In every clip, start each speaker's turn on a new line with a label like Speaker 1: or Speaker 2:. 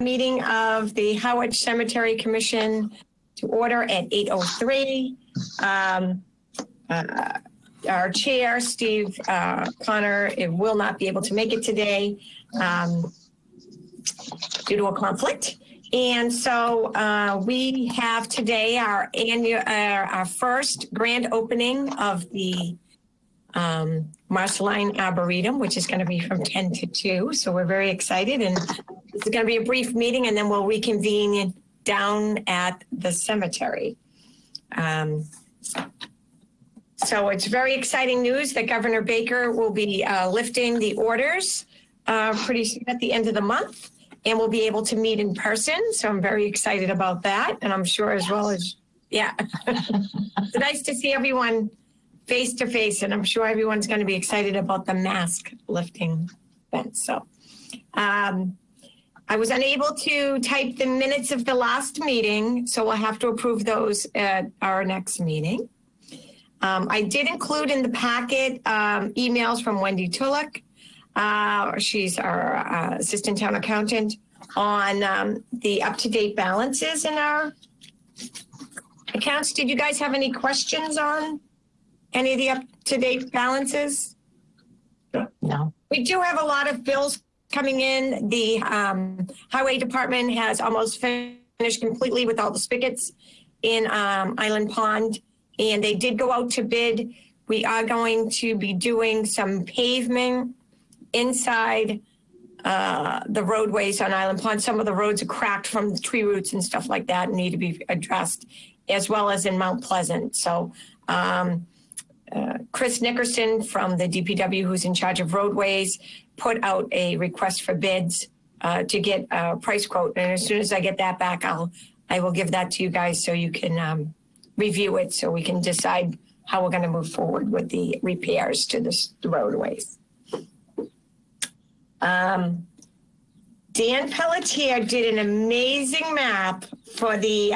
Speaker 1: Meeting of the Harwich Cemetery Commission to order at 8:03. Our chair, Steve Connor, will not be able to make it today due to a conflict. And so we have today our first grand opening of the Marceline Arboretum, which is going to be from 10 to 2. So we're very excited. And this is going to be a brief meeting, and then we'll reconvene down at the cemetery. So it's very exciting news that Governor Baker will be lifting the orders pretty soon at the end of the month, and we'll be able to meet in person. So I'm very excited about that. And I'm sure as well as, yeah, it's nice to see everyone face to face, and I'm sure everyone's going to be excited about the mask lifting event. So I was unable to type the minutes of the last meeting, so we'll have to approve those at our next meeting. I did include in the packet emails from Wendy Tulloch. She's our assistant town accountant on the up-to-date balances in our accounts. Did you guys have any questions on any of the up-to-date balances?
Speaker 2: No.
Speaker 1: We do have a lot of bills coming in. The highway department has almost finished completely with all the spigots in Island Pond, and they did go out to bid. We are going to be doing some pavement inside the roadways on Island Pond. Some of the roads are cracked from the tree roots and stuff like that and need to be addressed, as well as in Mount Pleasant. So Chris Nickerson from the DPW, who's in charge of roadways, put out a request for bids to get a price quote. And as soon as I get that back, I will give that to you guys so you can review it, so we can decide how we're going to move forward with the repairs to the roadways. Dan Pelletier did an amazing map for the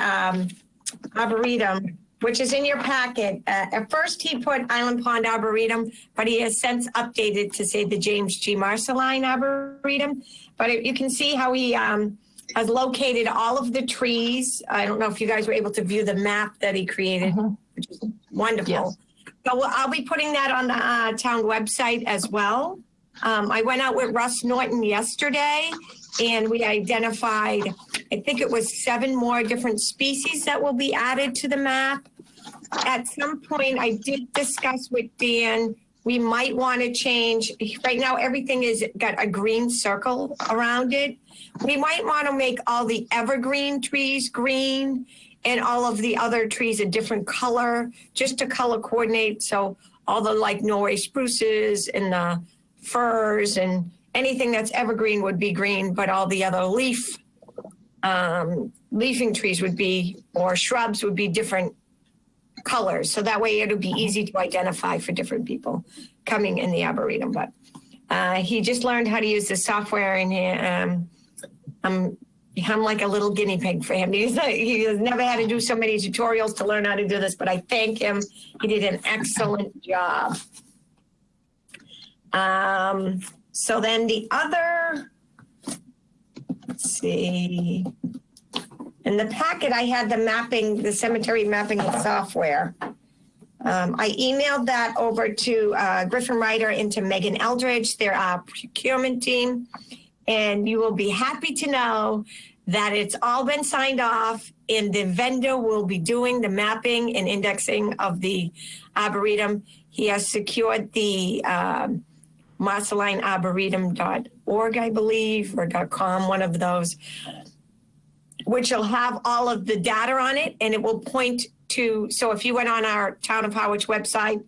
Speaker 1: Arboretum, which is in your packet. At first, he put Island Pond Arboretum, but he has since updated to say the James G. Marceline Arboretum. But you can see how he has located all of the trees. I don't know if you guys were able to view the map that he created, which is wonderful. Yes. So I'll be putting that on the town website as well. I went out with Russ Norton yesterday, and we identified, I think it was 7 more different species that will be added to the map. At some point, I did discuss with Dan, we might want to change. Right now, everything is got a green circle around it. We might want to make all the evergreen trees green and all of the other trees a different color, just to color coordinate. So all the like Norway spruces and the firs and anything that's evergreen would be green, but all the other leafing trees would be, or shrubs would be different colors. So that way it'll be easy to identify for different people coming in the Arboretum. But he just learned how to use the software, and I'm like a little guinea pig for him. He has never had to do so many tutorials to learn how to do this, but I thank him. He did an excellent job. So then the other, let's see, in the packet I had the mapping, the cemetery mapping software. I emailed that over to Griffin Ryder and to Megan Eldridge, their procurement team, and you will be happy to know that it's all been signed off, and the vendor will be doing the mapping and indexing of the Arboretum. He has secured the MarcelineArboretum.org, I believe, or .com, one of those, which will have all of the data on it, and it will point to, so if you went on our Town of Harwich website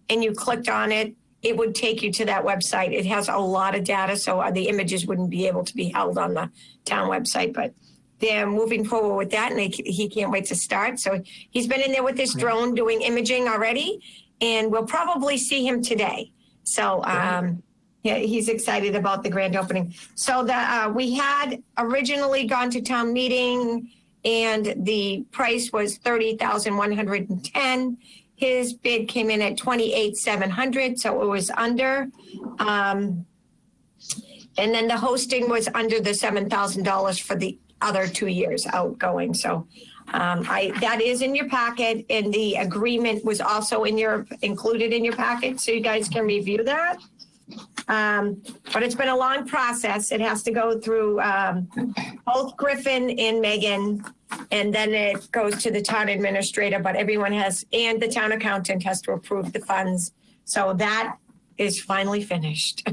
Speaker 1: and you clicked on it, it would take you to that website. It has a lot of data, so the images wouldn't be able to be held on the town website, but they're moving forward with that, and he can't wait to start. So he's been in there with his drone doing imaging already, and we'll probably see him today. So yeah, he's excited about the grand opening. So we had originally gone to town meeting, and the price was $30,110. His bid came in at $28,700, so it was under. And then the hosting was under the $7,000 for the other 2 years outgoing. So that is in your packet, and the agreement was also included in your packet, so you guys can review that. But it's been a long process. It has to go through both Griffin and Megan, and then it goes to the town administrator, but everyone and the town accountant has to approve the funds. So that is finally finished.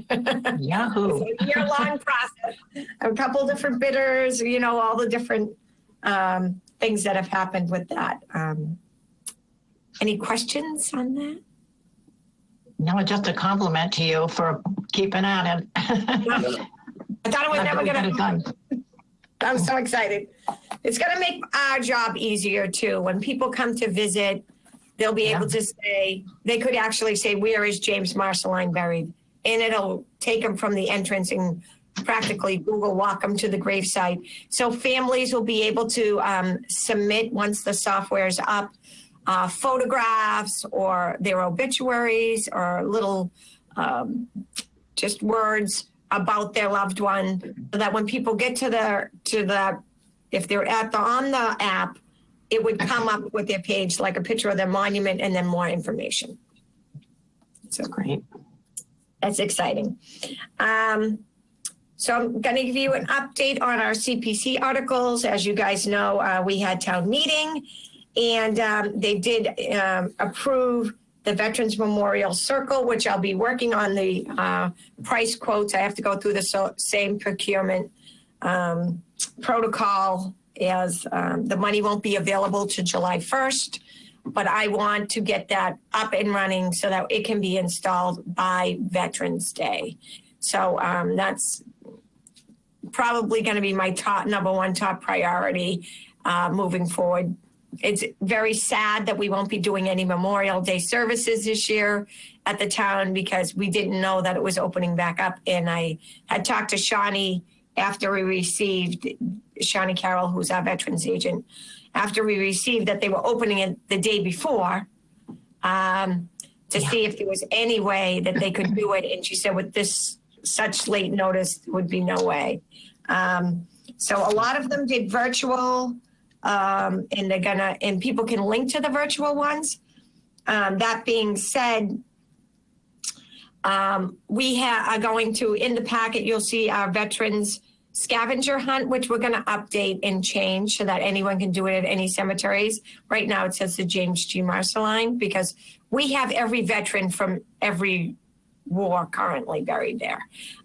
Speaker 2: Yahoo.
Speaker 1: It's a year-long process. A couple different bidders, all the different things that have happened with that. Any questions on that?
Speaker 2: No, just a compliment to you for keeping at it.
Speaker 1: I thought it was never going to
Speaker 2: done.
Speaker 1: I'm so excited. It's going to make our job easier too. When people come to visit, they'll be able to say, they could actually say, where is James Marceline buried? And it'll take them from the entrance and practically Google walk them to the gravesite. So families will be able to submit, once the software is up, photographs or their obituaries or little just words about their loved one, so that when people get to the if they're on the app, it would come up with their page, like a picture of their monument and then more information. So
Speaker 2: Great.
Speaker 1: That's exciting. So I'm going to give you an update on our CPC articles. As you guys know, we had town meeting, and they did approve the Veterans Memorial Circle, which I'll be working on the price quotes. I have to go through the same procurement protocol as the money won't be available to July 1st, but I want to get that up and running so that it can be installed by Veterans Day. So that's probably going to be my number one top priority moving forward. It's very sad that we won't be doing any Memorial Day services this year at the town because we didn't know that it was opening back up. And I had talked to Shawnee after we received, Shawnee Carroll, who's our veterans agent, after we received that they were opening it the day before to see if there was any way that they could do it. And she said with this such late notice, there would be no way. So a lot of them did virtual. And people can link to the virtual ones. That being said, we are going to, in the packet, you'll see our veterans scavenger hunt, which we're going to update and change so that anyone can do it at any cemeteries. Right now it says the James G. Marceline because we have every veteran from every war currently buried there.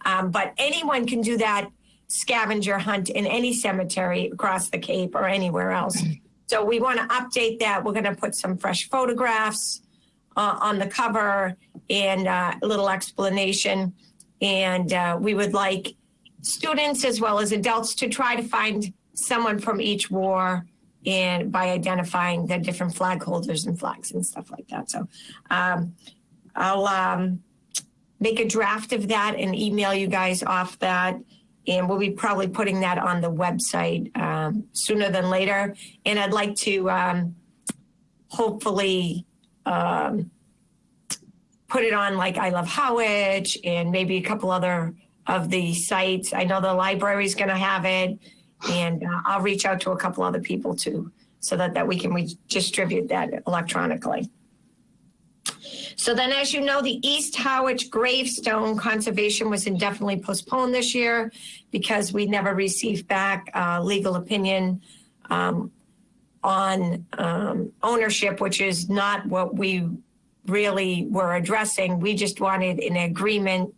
Speaker 1: But anyone can do that scavenger hunt in any cemetery across the Cape or anywhere else. So we want to update that. We're going to put some fresh photographs on the cover and a little explanation. And we would like students as well as adults to try to find someone from each war and by identifying the different flag holders and flags and stuff like that. So I'll make a draft of that and email you guys off that. And we'll be probably putting that on the website sooner than later. And I'd like to hopefully put it on like I Love Harwich and maybe a couple other of the sites. I know the library's going to have it. And I'll reach out to a couple other people too, so that we can distribute that electronically. So then, as you know, the East Harwich gravestone conservation was indefinitely postponed this year because we never received back legal opinion on ownership, which is not what we really were addressing. We just wanted an agreement.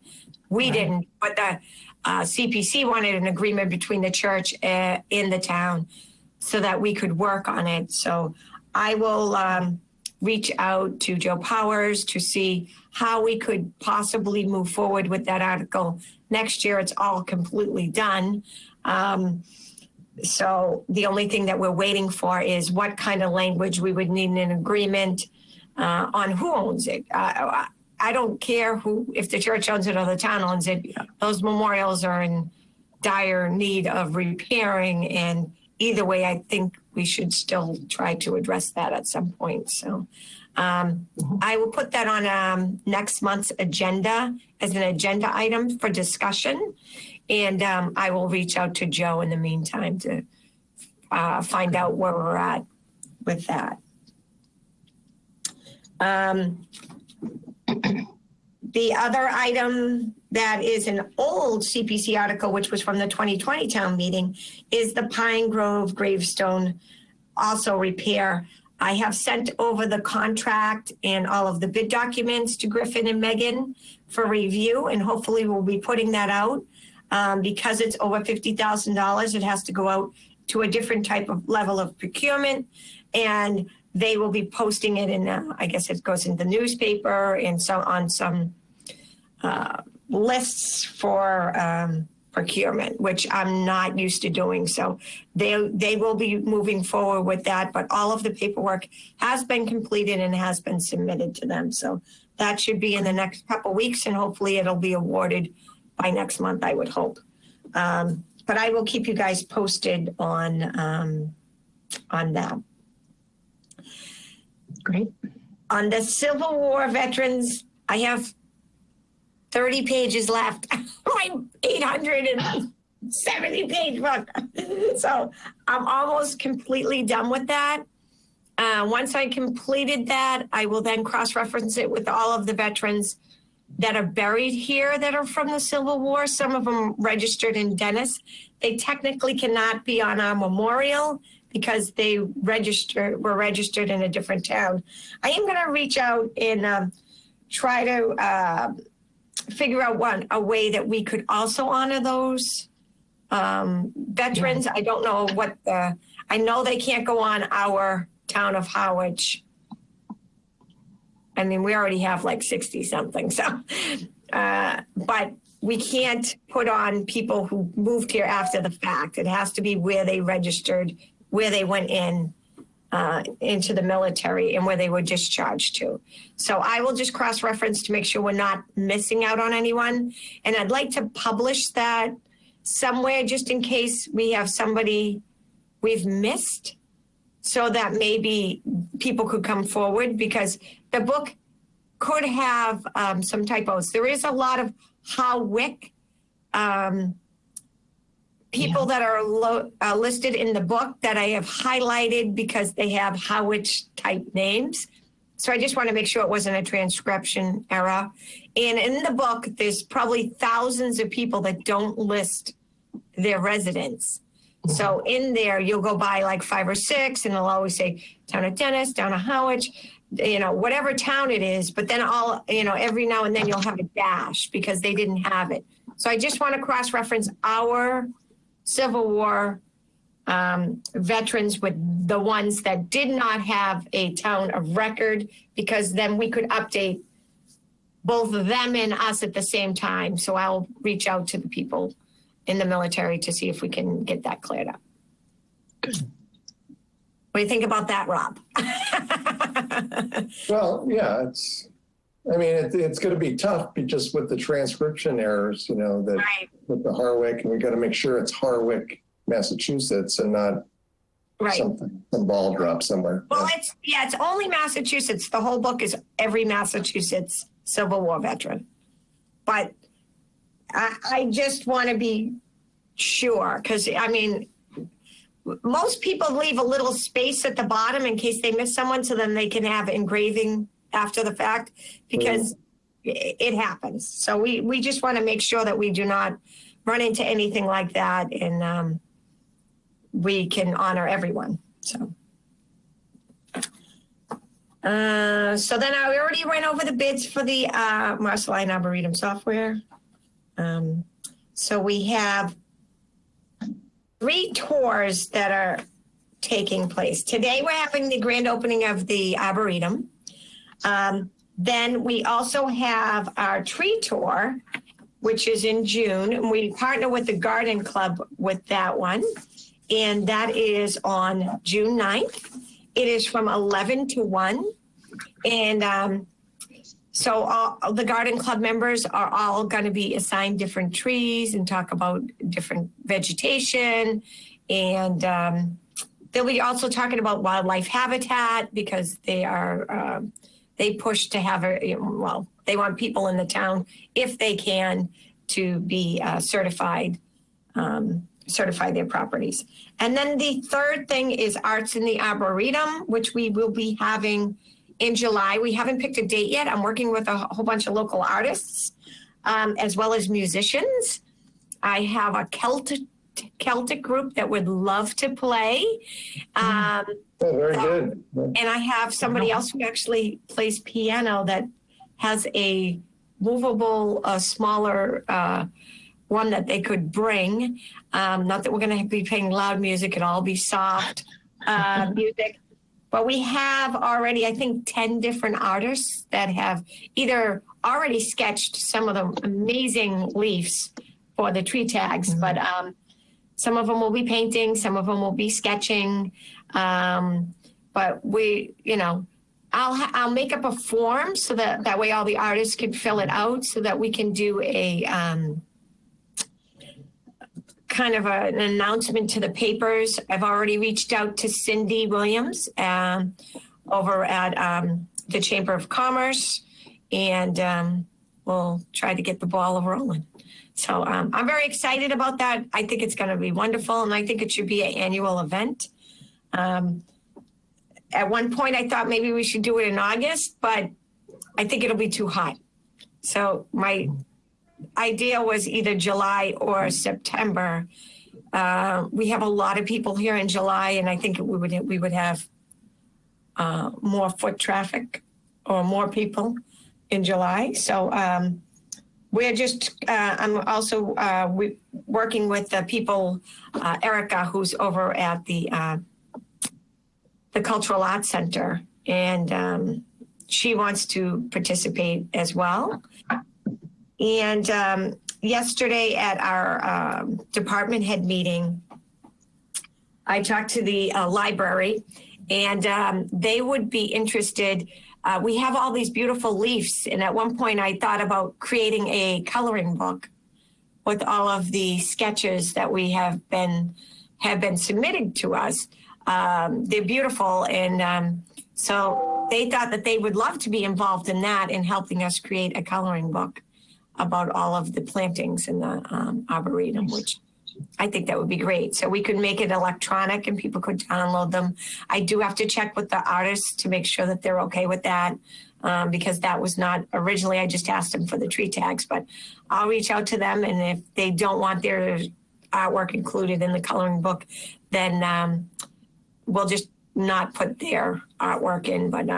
Speaker 1: We didn't, but the CPC wanted an agreement between the church and the town so that we could work on it. So I will reach out to Joe Powers to see how we could possibly move forward with that article. Next year, it's all completely done. So the only thing that we're waiting for is what kind of language we would need in an agreement on who owns it. I don't care if the church owns it or the town owns it. Those memorials are in dire need of repairing. And either way, I think we should still try to address that at some point. So I will put that on next month's agenda as an agenda item for discussion. And I will reach out to Joe in the meantime to find out where we're at with that. The other item that is an old CPC article, which was from the 2020 town meeting, is the Pine Grove gravestone also repair. I have sent over the contract and all of the bid documents to Griffin and Megan for review, and hopefully we'll be putting that out. Because it's over $50,000, it has to go out to a different type of level of procurement, and they will be posting it in, I guess it goes in the newspaper and so on some lists for procurement, which I'm not used to doing. So they will be moving forward with that, but all of the paperwork has been completed and has been submitted to them. So that should be in the next couple of weeks, and hopefully it'll be awarded by next month, I would hope. But I will keep you guys posted on that.
Speaker 2: Great.
Speaker 1: On the Civil War veterans, I have 30 pages left. My 870 page book. So I'm almost completely done with that. Once I completed that, I will then cross-reference it with all of the veterans that are buried here that are from the Civil War. Some of them registered in Dennis. They technically cannot be on our memorial because they were registered in a different town. I am going to reach out and try to figure out a way that we could also honor those veterans. Yeah. I don't know I know they can't go on our town of Harwich. I mean, we already have like 60 something. So, but we can't put on people who moved here after the fact. It has to be where they registered, where they went into the military, and where they were discharged to. So I will just cross-reference to make sure we're not missing out on anyone. And I'd like to publish that somewhere just in case we have somebody we've missed, so that maybe people could come forward, because the book could have some typos. There is a lot of Harwich people that are listed in the book that I have highlighted because they have Harwich type names. So I just want to make sure it wasn't a transcription error. And in the book, there's probably thousands of people that don't list their residence. So in there, you'll go by like 5 or 6, and it'll always say town of Dennis, town of Harwich, whatever town it is. But then every now and then you'll have a dash because they didn't have it. So I just want to cross-reference our Civil War veterans with the ones that did not have a town of record, because then we could update both of them and us at the same time. So I'll reach out to the people in the military to see if we can get that cleared up. Good. What do you think about that, Rob?
Speaker 3: Well, yeah, it's going to be tough just with the transcription errors, right. With the Harwich, and we got to make sure it's Harwich, Massachusetts, and not right. Some ball drop somewhere.
Speaker 1: Well, it's only Massachusetts. The whole book is every Massachusetts Civil War veteran. But I just want to be sure, because, most people leave a little space at the bottom in case they miss someone, so then they can have engraving after the fact, because it happens. So we just want to make sure that we do not run into anything like that, and we can honor everyone. So then I already went over the bids for the Marceline Arboretum software. So we have 3 tours that are taking place. Today we're having the grand opening of the Arboretum. Then we also have our tree tour, which is in June. And we partner with the Garden Club with that one. And that is on June 9th. It is from 11 to 1. And so all the Garden Club members are all going to be assigned different trees and talk about different vegetation. And they'll be also talking about wildlife habitat because they are, they push to have they want people in the town, if they can, to be certified their properties. And then the third thing is Arts in the Arboretum, which we will be having in July. We haven't picked a date yet. I'm working with a whole bunch of local artists, as well as musicians. I have a Celtic group that would love to play.
Speaker 3: Very good.
Speaker 1: And I have somebody else who actually plays piano that has a movable, smaller one that they could bring. Not that we're going to be playing loud music, it'll all be soft music. But we have already, I think, 10 different artists that have either already sketched some of the amazing leaves for the tree tags, but some of them will be painting, some of them will be sketching. But we, I'll make up a form so that way all the artists can fill it out so that we can do a kind of an announcement to the papers. I've already reached out to Cindy Williams over at the Chamber of Commerce, and we'll try to get the ball rolling. So I'm very excited about that. I think it's going to be wonderful, and I think it should be an annual event. At one point, I thought maybe we should do it in August, but I think it'll be too hot. So my idea was either July or September. We have a lot of people here in July, and I think we would have more foot traffic or more people in July. So we're just, I'm also working with the people, Erica, who's over at the Cultural Arts Center, and she wants to participate as well. And yesterday at our department head meeting, I talked to the library, and they would be interested. We have all these beautiful leaves, and at one point I thought about creating a coloring book with all of the sketches that we have been submitted to us. They're beautiful, and so they thought that they would love to be involved in that and helping us create a coloring book about all of the plantings in the Arboretum, which I think that would be great. So we could make it electronic and people could download them. I do have to check with the artists to make sure that they're okay with that, because that was not originally, I just asked them for the tree tags, but I'll reach out to them. And if they don't want their artwork included in the coloring book, then we'll just not put their artwork in. But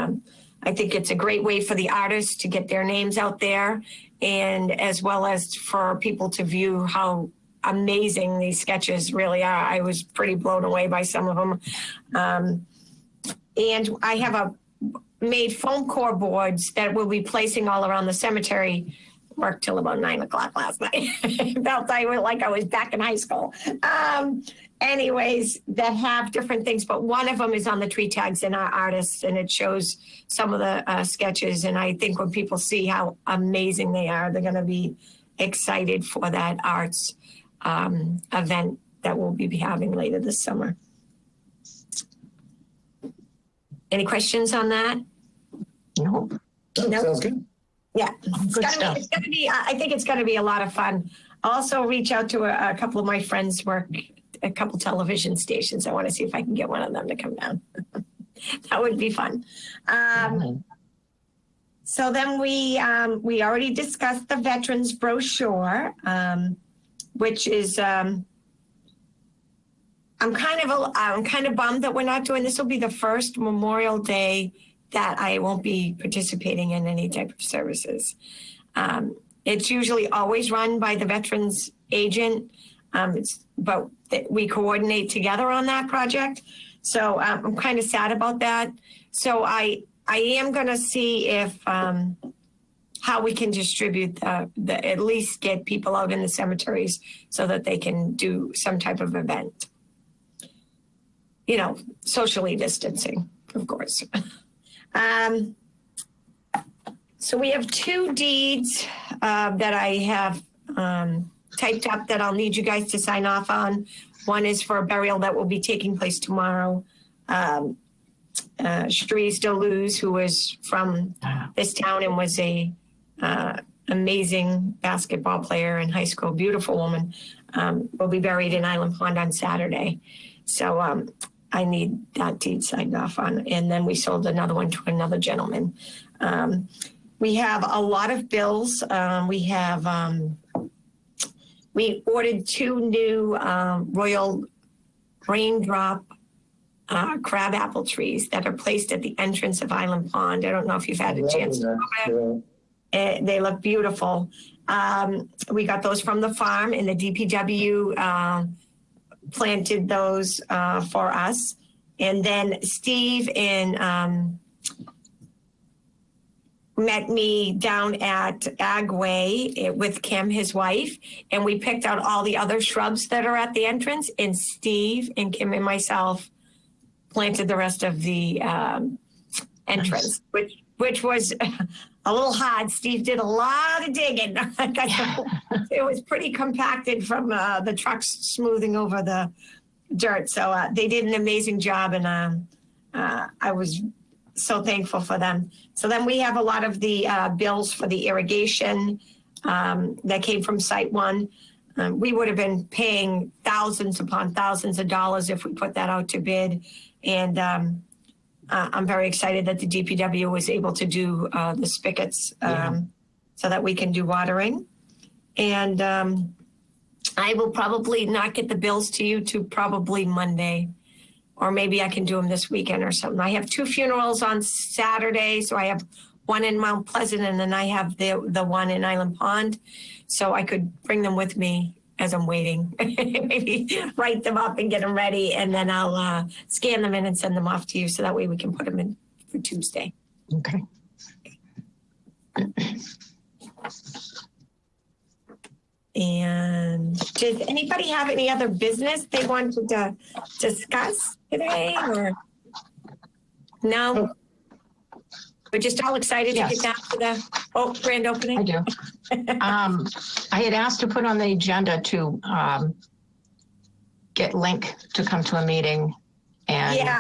Speaker 1: I think it's a great way for the artists to get their names out there, and as well as for people to view how amazing these sketches really are. I was pretty blown away by some of them. And I have made foam core boards that we'll be placing all around the cemetery. Worked till about 9 o'clock last night. Felt like I was back in high school. Anyways, that have different things, but one of them is on the tree tags and our artists, and it shows some of the sketches. And I think when people see how amazing they are, they're going to be excited for that arts event that we'll be having later this summer. Any questions on that?
Speaker 2: No.
Speaker 3: Sounds good.
Speaker 1: Yeah, it's gonna be. I think it's gonna be a lot of fun. I'll also reach out to a couple of my friends work a couple television stations. I want to see if I can get one of them to come down. That would be fun. So then we already discussed the veterans brochure, which is I'm kind of bummed that we're not doing this. Will be the first Memorial Day that I won't be participating in any type of services. It's usually always run by the veterans agent, but we coordinate together on that project. So I'm kind of sad about that. So I am going to see if how we can distribute at least get people out in the cemeteries so that they can do some type of event. You know, socially distancing, of course. So we have 2 deeds that I have typed up that I'll need you guys to sign off on. One is for a burial that will be taking place tomorrow. Cherise Deleuze, who was from this town and was a amazing basketball player in high school, beautiful woman, will be buried in Island Pond on Saturday. So I need that deed signed off on. And then we sold another one to another gentleman. We have a lot of bills. We ordered 2 new Royal Raindrop crab apple trees that are placed at the entrance of Island Pond. I don't know if you've had a chance to look at it. They look beautiful. We got those from the farm, and the DPW planted those for us. And then Steve met me down at Agway with Kim, his wife, and we picked out all the other shrubs that are at the entrance, and Steve and Kim and myself planted the rest of the entrance, which was a little hard. Steve did a lot of digging. It was pretty compacted from the trucks smoothing over the dirt. So they did an amazing job, and I was so thankful for them. So then we have a lot of the bills for the irrigation that came from Site One. We would have been paying thousands upon thousands of dollars if we put that out to bid. And I'm very excited that the DPW was able to do the spigots so that we can do watering. And I will probably not get the bills to you to probably Monday, or maybe I can do them this weekend or something. I have 2 funerals on Saturday. So I have one in Mount Pleasant, and then I have the one in Island Pond. So I could bring them with me as I'm waiting, maybe write them up and get them ready. And then I'll scan them in and send them off to you. So that way we can put them in for Tuesday.
Speaker 2: Okay.
Speaker 1: And did anybody have any other business they wanted to discuss today, or no? We're just all excited to get down to the grand opening.
Speaker 2: I do. I had asked to put on the agenda to get Link to come to a meeting, and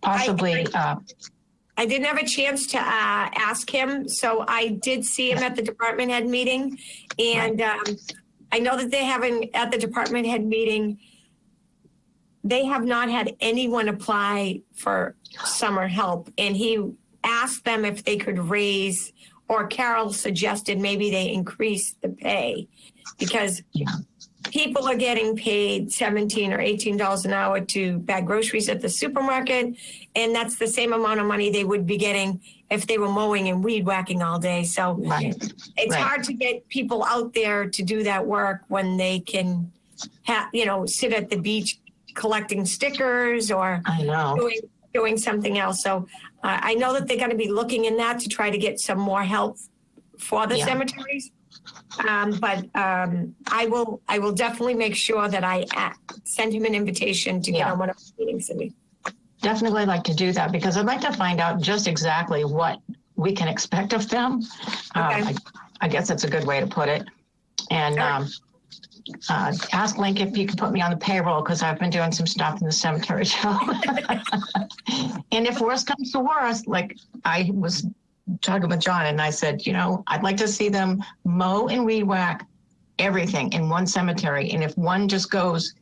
Speaker 2: possibly.
Speaker 1: I didn't have a chance to ask him, so I did see him at the department head meeting, and I know that at the department head meeting, they have not had anyone apply for summer help, and he asked them if they could raise, or Carol suggested maybe they increase the pay, because people are getting paid $17 or $18 an hour to bag groceries at the supermarket, and that's the same amount of money they would be getting if they were mowing and weed whacking all day. So it's hard to get people out there to do that work when they can sit at the beach collecting stickers or doing something else. So I know that they're going to be looking in that to try to get some more help for the cemeteries. But I will definitely make sure that I send him an invitation to get on one of the meetings.
Speaker 2: Definitely like to do that, because I'd like to find out just exactly what we can expect of them. I guess that's a good way to put it. And ask Link if you can put me on the payroll, because I've been doing some stuff in the cemetery too. And if worse comes to worse, like I was talking with John, and I said, I'd like to see them mow and weed whack everything in one cemetery. And if one just goes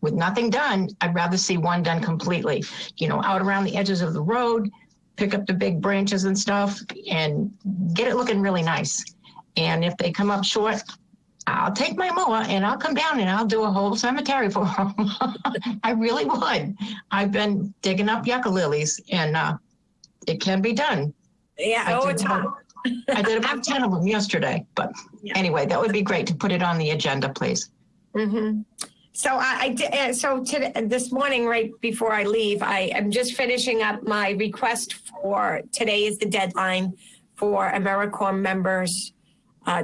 Speaker 2: with nothing done, I'd rather see one done completely, out around the edges of the road, pick up the big branches and stuff and get it looking really nice. And if they come up short, I'll take my mower and I'll come down and I'll do a whole cemetery for them. I really would. I've been digging up yucca lilies, and it can be done.
Speaker 1: Yeah,
Speaker 2: I did about 10 of them yesterday. But anyway, that would be great to put it on the agenda, please.
Speaker 1: Mm-hmm. So this morning, right before I leave, I am just finishing up my request for today is the deadline for AmeriCorps members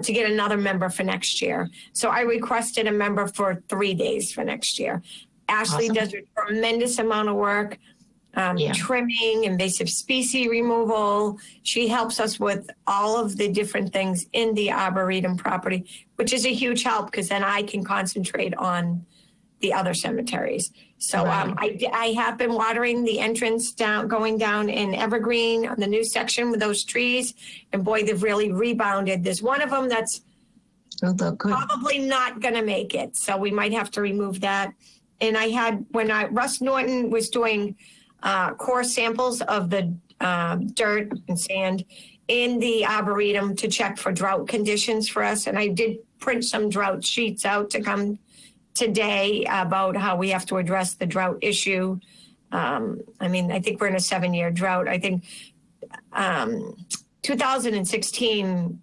Speaker 1: to get another member for next year. So I requested a member for 3 days for next year. Ashley does a tremendous amount of work. Trimming, invasive species removal. She helps us with all of the different things in the arboretum property, which is a huge help, because then I can concentrate on the other cemeteries. So
Speaker 2: Right.
Speaker 1: I have been watering the entrance going down in Evergreen on the new section with those trees. And boy, they've really rebounded. There's one of them that's
Speaker 2: Oh, good.
Speaker 1: probably not going to make it. So we might have to remove that. And I had, Russ Norton was doing core samples of the dirt and sand in the arboretum to check for drought conditions for us. And I did print some drought sheets out to come today about how we have to address the drought issue. I mean, I think we're in a 7-year drought. I think 2016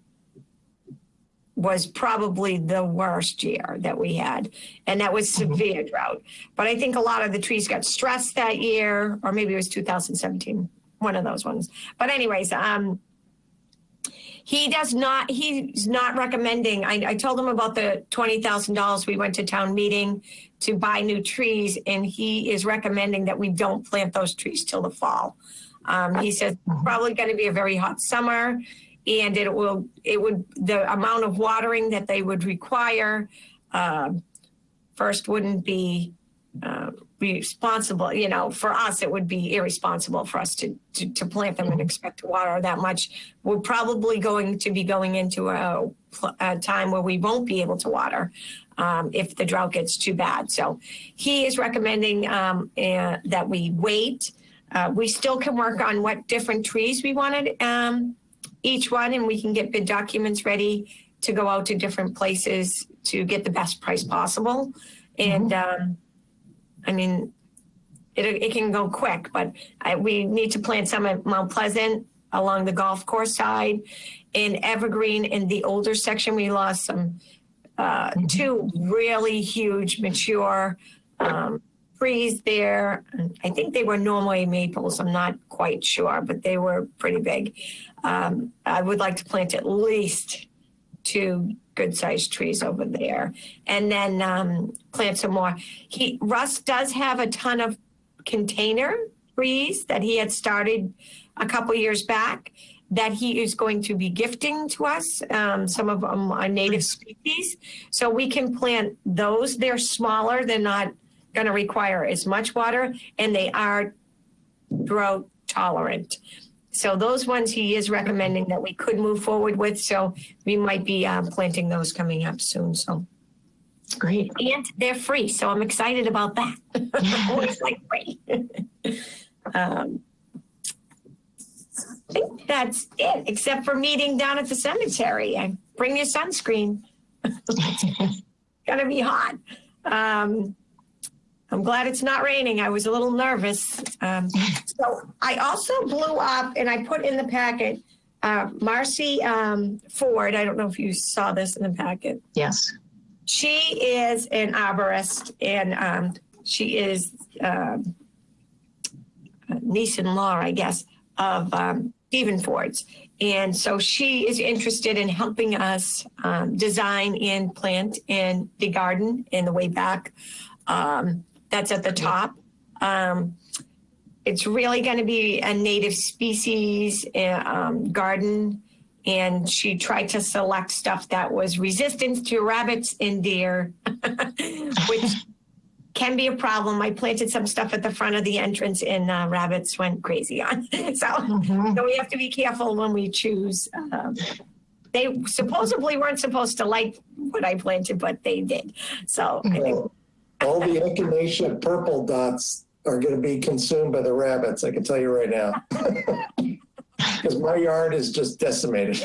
Speaker 1: was probably the worst year that we had, and that was severe drought. But I think a lot of the trees got stressed that year, or maybe it was 2017, one of those ones. But anyways, he's not recommending, I told him about the $20,000 we went to town meeting to buy new trees, and he is recommending that we don't plant those trees till the fall. He says probably going to be a very hot summer, and the amount of watering that they would require first wouldn't be responsible. You know, for us, it would be irresponsible for us to plant them and expect to water that much. We're probably going to be going into a time where we won't be able to water if the drought gets too bad. So he is recommending that we wait. We still can work on what different trees we wanted, each one, and we can get bid documents ready to go out to different places to get the best price possible. And I mean, it can go quick, but we need to plant some at Mount Pleasant along the golf course side. In Evergreen, in the older section, we lost some 2 really huge mature trees there. I think they were Norway maples. I'm not quite sure, but they were pretty big. I would like to plant at least 2 good-sized trees over there, and then plant some more. Russ does have a ton of container trees that he had started a couple years back that he is going to be gifting to us. Some of them are native species, so we can plant those. They're smaller. They're not going to require as much water, and they are drought tolerant. So those ones he is recommending that we could move forward with. So we might be planting those coming up soon. So
Speaker 2: Great.
Speaker 1: And they're free. So I'm excited about that. Always like free. I think that's it, except for meeting down at the cemetery. And bring your sunscreen. It's gonna be hot. I'm glad it's not raining. I was a little nervous. So I also blew up, and I put in the packet, Marcy Ford. I don't know if you saw this in the packet.
Speaker 2: Yes.
Speaker 1: She is an arborist, and she is niece-in-law, I guess, of Stephen Ford's. And so she is interested in helping us design and plant in the garden in the way back. That's at the top. It's really going to be a native species garden. And she tried to select stuff that was resistant to rabbits and deer, which can be a problem. I planted some stuff at the front of the entrance, and rabbits went crazy on. So we have to be careful when we choose. They supposedly weren't supposed to like what I planted, but they did. So I think
Speaker 3: all the echinacea purple dots are going to be consumed by the rabbits. I can tell you right now. Because my yard is just decimated.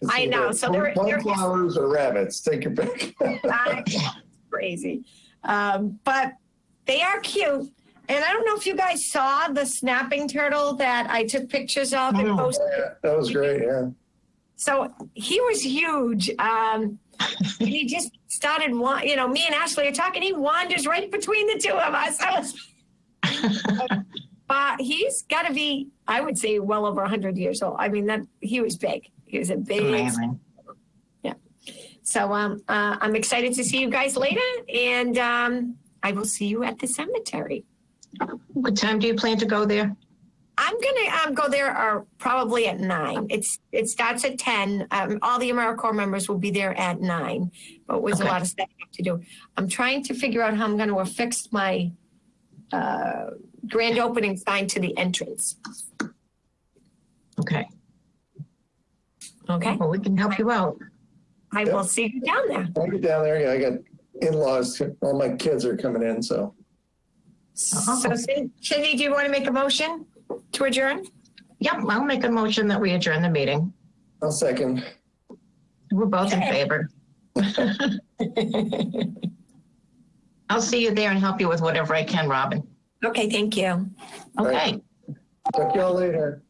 Speaker 1: I know. So they're
Speaker 3: flowers or rabbits. Take your pick.
Speaker 1: Crazy. But they are cute. And I don't know if you guys saw the snapping turtle that I took pictures of and posted.
Speaker 3: Yeah, that was great. Yeah.
Speaker 1: So he was huge. He just started, me and Ashley are talking. He wanders right between the two of us. But he's got to be, I would say, well over 100 years old. I mean, he was big. He was a big.
Speaker 2: Amazing.
Speaker 1: Yeah. So I'm excited to see you guys later, and I will see you at the cemetery.
Speaker 2: What time do you plan to go there?
Speaker 1: I'm gonna go there probably at 9. It starts at 10. All the AmeriCorps members will be there at 9, but it was a
Speaker 2: Okay.
Speaker 1: lot of setting up to do. I'm trying to figure out how I'm going to affix my grand opening sign to the entrance.
Speaker 2: Okay.
Speaker 1: Okay,
Speaker 2: Well, we can help you out.
Speaker 1: I will see you down there.
Speaker 3: I'll get down there. Yeah, I got in-laws. All my kids are coming in, so.
Speaker 1: So, Cindy, do you want to make a motion to adjourn?
Speaker 2: Yep, I'll make a motion that we adjourn the meeting.
Speaker 3: I'll second.
Speaker 2: We're both in favor. I'll see you there and help you with whatever I can, Robin.
Speaker 1: Okay, thank you.
Speaker 2: Okay.
Speaker 3: Talk to y'all later.